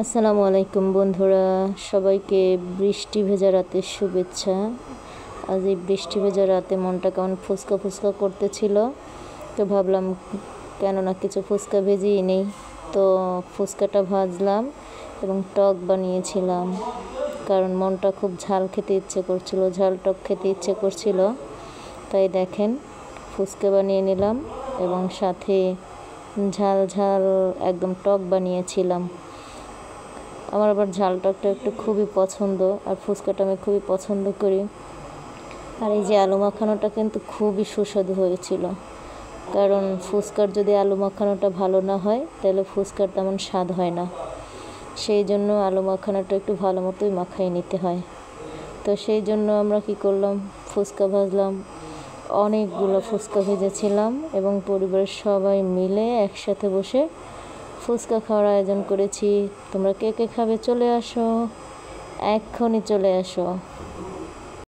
আসসালামু আলাইকুম বন্ধুরা, সবাইকে বৃষ্টি ভেজা রাতের শুভেচ্ছা। আজ এই বৃষ্টি ভেজা রাতে মনটা কেমন ফুচকা ফুচকা করতেছিল, তো ভাবলাম কেননা কিছু ফুচকা ভেজেই নেই। তো ফুচকাটা ভাজলাম এবং টক বানিয়েছিলাম, কারণ মনটা খুব ঝাল খেতে ইচ্ছে করছিল, ঝাল টক খেতে ইচ্ছে করছিল। তাই দেখেন ফুচকা বানিয়ে নিলাম এবং সাথে ঝাল ঝাল একদম টক বানিয়েছিলাম। আমার আবার ঝাল টকটা একটু খুবই পছন্দ, আর ফুচকাটা আমি খুবই পছন্দ করি। আর এই যে আলু মাখানোটা কিন্তু খুবই সুস্বাদু হয়েছিল, কারণ ফুচকার যদি আলু মাখানোটা ভালো না হয় তাহলে ফুচকার তেমন স্বাদ হয় না। সেই জন্য আলু মাখানোটা একটু ভালো মতোই মাখাই নিতে হয়। তো সেই জন্য আমরা কি করলাম, ফুচকা ভাজলাম, অনেকগুলো ফুচকা ভেজেছিলাম এবং পরিবারের সবাই মিলে একসাথে বসে ফুচকা খাওয়ার আয়োজন করেছি। তোমরা কে কে খাবে চলে আসো, এক্ষুনি চলে আসো।